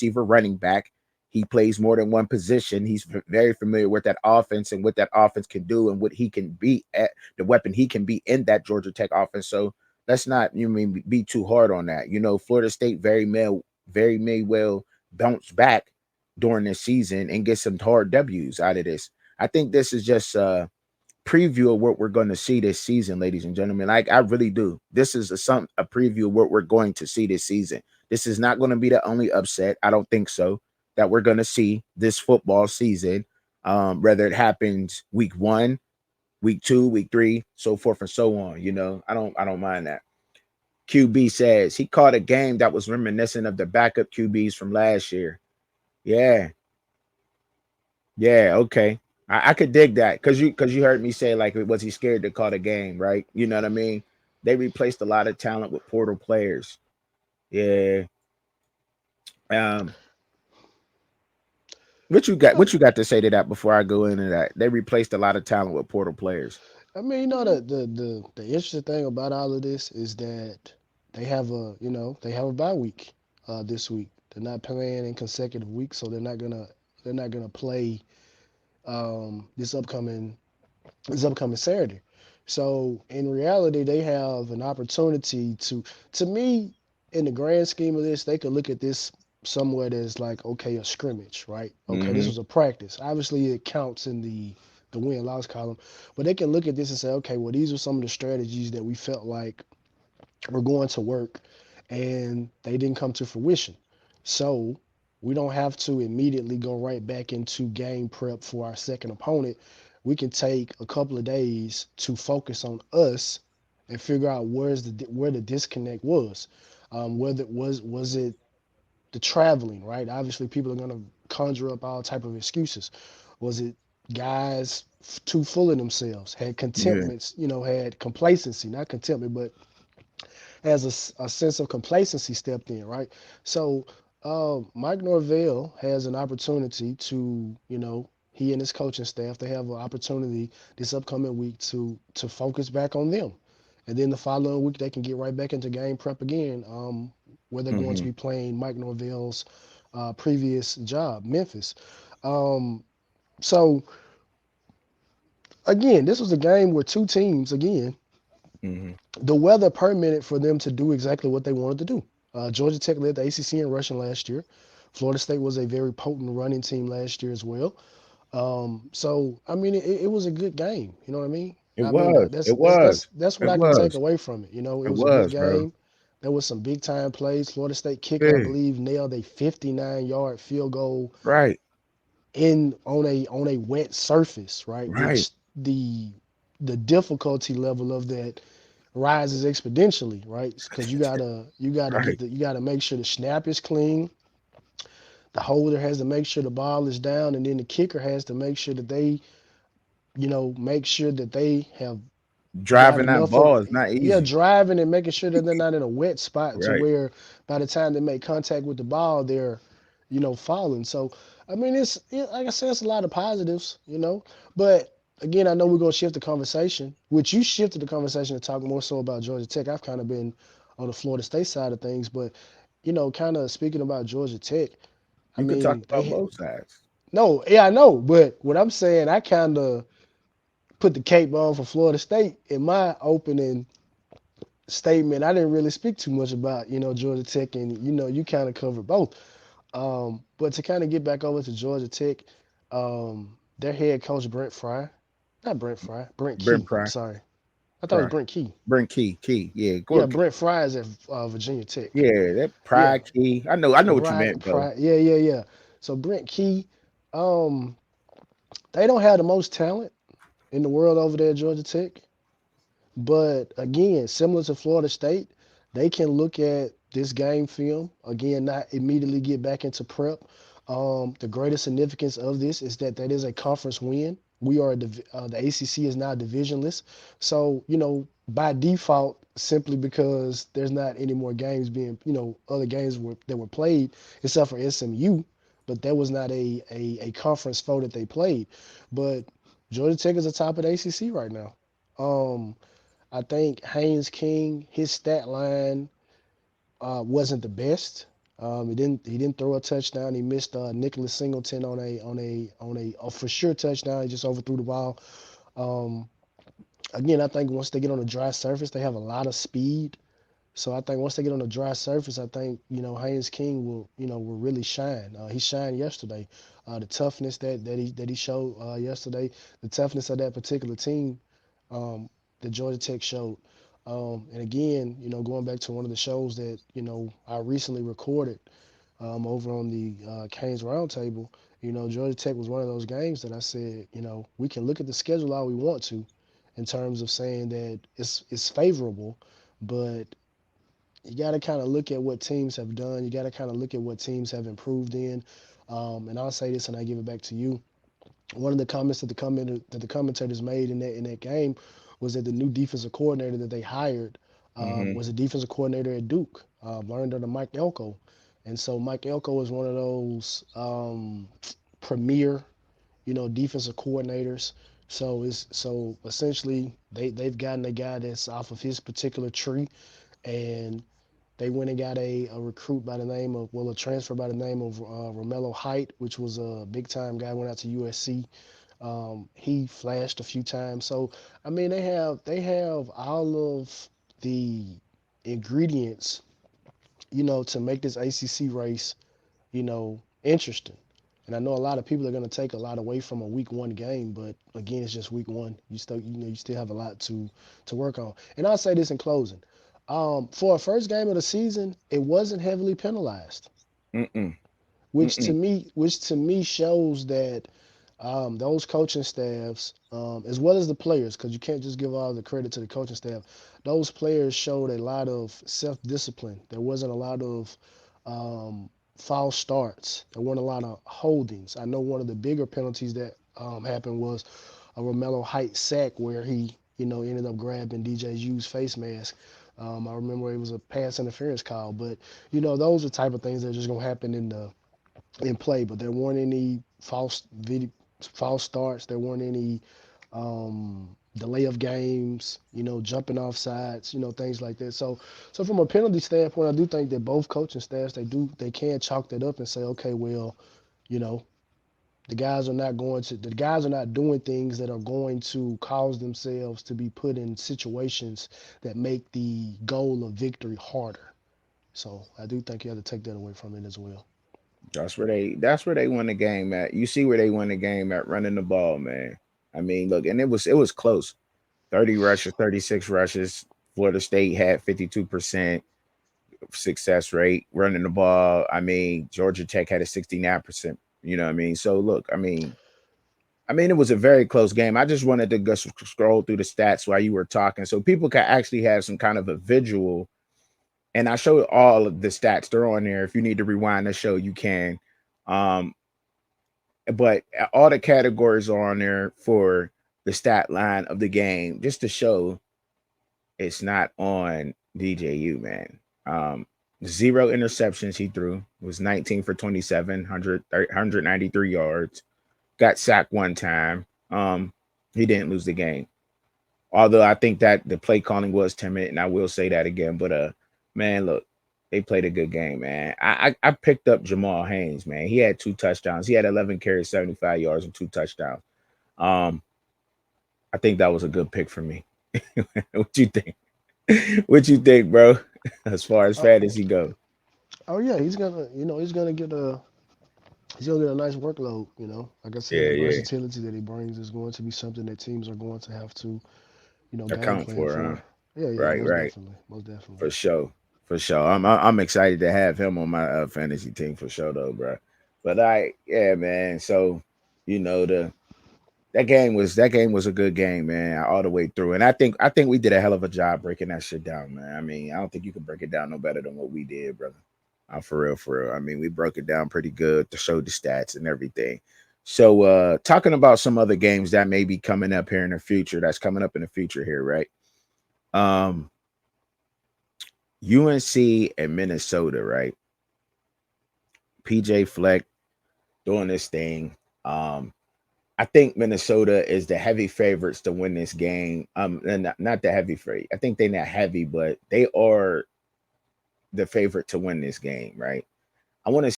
receiver, running back. He plays more than one position. He's very familiar with that offense and what that offense can do and what he can be at the weapon he can be in that Georgia Tech offense. So let's not be too hard on that. Florida State very may well bounce back during this season and get some hard W's out of this. I think this is just preview of what we're going to see this season, ladies and gentlemen. Like I really do. This is a preview of what we're going to see this season. This is not going to be the only upset. I don't think so that we're going to see this football season. Whether it happens week 1, week 2, week 3, so forth and so on. I don't mind that. QB says he caught a game that was reminiscent of the backup QBs from last year. Yeah, yeah, okay. I could dig that because you heard me say like was he scared to call the game, right? You know what I mean? They replaced a lot of talent with portal players. Yeah. Um what you got to say to that before I go into that? They replaced a lot of talent with portal players. I mean, the interesting thing about all of this is that they have a bye week this week. They're not playing in consecutive weeks, so they're not gonna play this upcoming Saturday. So in reality, they have an opportunity to me, in the grand scheme of this, they could look at this somewhat as like, okay, a scrimmage, right? Okay, this Mm-hmm. was a practice. Obviously, it counts in the win loss column, but they can look at this and say, okay, well, these are some of the strategies that we felt like were going to work, and they didn't come to fruition. So we don't have to immediately go right back into game prep for our second opponent. We can take a couple of days to focus on us and figure out where the disconnect was. Whether was it the traveling, right? Obviously, people are going to conjure up all type of excuses. Was it guys too full of themselves, had Yeah. contentments, had complacency, not contentment, but as a sense of complacency stepped in, right? So Mike Norvell has an opportunity to, he and his coaching staff, they have an opportunity this upcoming week to focus back on them. And then the following week, they can get right back into game prep again, where they're going to Mm-hmm. be playing Mike Norvell's previous job, Memphis. Um, so, again, this was a game where two teams, again, Mm-hmm. the weather permitted for them to do exactly what they wanted to do. Georgia Tech led the ACC in rushing last year. Florida State was a very potent running team last year as well. So I mean, it was a good game. You know what I mean? It I mean, was. It was. that's what It I can take was. away from it. It It was a good was, bro. game. There was some big time plays. Florida State kicker, I Yeah. believe, nailed a 59-yard field goal Right. in on a wet surface, right? Right. Which the difficulty level of that rises exponentially, right? Because you gotta Right. you gotta make sure the snap is clean. The holder has to make sure the ball is down, and then the kicker has to make sure that they have got Driving that enough of ball is not yeah, easy. driving and making sure that they're not in a wet spot to Right. where by the time they make contact with the ball, they're falling. So I mean, like I said, it's a lot of positives. But again, I know we're gonna shift the conversation, which you shifted the conversation to talk more so about Georgia Tech. I've kind of been on the Florida State side of things, but kind of speaking about Georgia Tech. I You could talk mean, about both sides. no, yeah, I know, but what I'm saying, I kind of put the cape on for Florida State in my opening statement. I didn't really speak too much about Georgia Tech, and you kind of covered both. But to kind of get back over to Georgia Tech, their head coach Brent Fry, not Brent Fry, Brent Brent Key. I'm Pry. sorry, I thought it was Pry. Brent Key. Brent Key. Yeah. Yeah, Go. Brent Fry is at Virginia Tech. Yeah. That Yeah, Pry Key. I know what you right, meant, though. Fry. Yeah, yeah, yeah. So Brent Key, um, they don't have the most talent in the world over there at Georgia Tech. But again, similar to Florida State, they can look at this game film again, not immediately get back into prep. The greatest significance of this is that is a conference win. We are the ACC is now divisionless, so by default, simply because there's not any more games being other games that were played except for SMU, but that was not a conference foe that they played. But Georgia Tech is atop of the ACC right now. Um, I think Haynes King, his stat line wasn't the best. He didn't throw a touchdown. He missed Nicholas Singleton on a for sure touchdown. He just overthrew the ball. Um, Again, I think once they get on a dry surface, they have a lot of speed. So I think once they get on a dry surface, I think Haynes King will really shine. He shined yesterday. The toughness that he showed yesterday, the toughness of that particular team, um, that Georgia Tech showed. And again, going back to one of the shows that I recently recorded over on the Canes Roundtable, Georgia Tech was one of those games that I said, we can look at the schedule all we want to, in terms of saying that it's favorable, but you got to kind of look at what teams have done. You got to kind of look at what teams have improved in. And I'll say this, and I give it back to you. One of the comments that the commentators made in that game was that the new defensive coordinator that they hired Hmm. was a defensive coordinator at Duke, learned under Mike Elko, and so Mike Elko is one of those premier, defensive coordinators. So essentially they've gotten a guy that's off of his particular tree, and they went and got a recruit by the name of, well, a transfer by the name of Romello Height, which was a big time guy, went out to USC. He flashed a few times. So I mean, they have all of the ingredients, to make this ACC race, interesting. And I know a lot of people are going to take a lot away from a week one game, but again, it's just week one. You still have a lot to work on. And I'll say this in closing: for a first game of the season, it wasn't heavily penalized, Mm-mm. which to Mm-mm. me, shows that those coaching staffs, as well as the players, because you can't just give all the credit to the coaching staff. Those players showed a lot of self-discipline. There wasn't a lot of false starts. There weren't a lot of holdings. I know one of the bigger penalties that happened was a Romello Height sack where he, ended up grabbing DJ U's face mask. I remember it was a pass interference call, but those are the type of things that are just gonna happen in play. But there weren't any false starts. There weren't any delay of games, jumping off sides, things like that. So from a penalty standpoint, I do think that both coaching staffs, they can chalk that up and say, okay, well, you know, the guys are not doing things that are going to cause themselves to be put in situations that make the goal of victory harder. So I do think you have to take that away from it as well. That's where they won the game at. You see where they won the game at, running the ball, man. I mean, look, and it was close. 30 rushes, 36 rushes. Florida State had 52% success rate running the ball. I mean, Georgia Tech had a 69%. You know what I mean? So look, I mean, it was a very close game. I just wanted to go scroll through the stats while you were talking, so people can actually have some kind of a visual. And I showed all of the stats; they're on there. If you need to rewind the show, you can. Um, but all the categories are on there for the stat line of the game, just to show it's not on DJU, man. Zero interceptions he threw, was 19 for 27, 193 yards. Got sacked one time. He didn't lose the game. Although I think that the play calling was timid, and I will say that again. But man, look, they played a good game, man. I picked up Jamal Haynes, man. He had two touchdowns. He had 11 carries, 75 yards, and two touchdowns. Um, I think that was a good pick for me. What you think? What you think, bro? As far as Oh, fantasy go. oh yeah, he's gonna get a nice workload. Like I said, Yeah, the yeah. versatility that he brings is going to be something that teams are going to have to, game Account plan for, huh? for. Yeah, yeah, Right, most right. definitely, most definitely. For sure. For sure. I'm excited to have him on my fantasy team for sure though, bro. But yeah, man. So, the that game was a good game, man, all the way through. And I think we did a hell of a job breaking that shit down, man. I mean, I don't think you can break it down no better than what we did, brother. For real, for real. I mean, we broke it down pretty good to show the stats and everything. So, talking about some other games that may be coming up here in the future, that's coming up in the future here, right? Um, UNC and Minnesota, right? PJ Fleck doing this thing. Um, I think Minnesota is the heavy favorites to win this game. And not the heavy favorite. I think they're not heavy, but they are the favorite to win this game, right? want to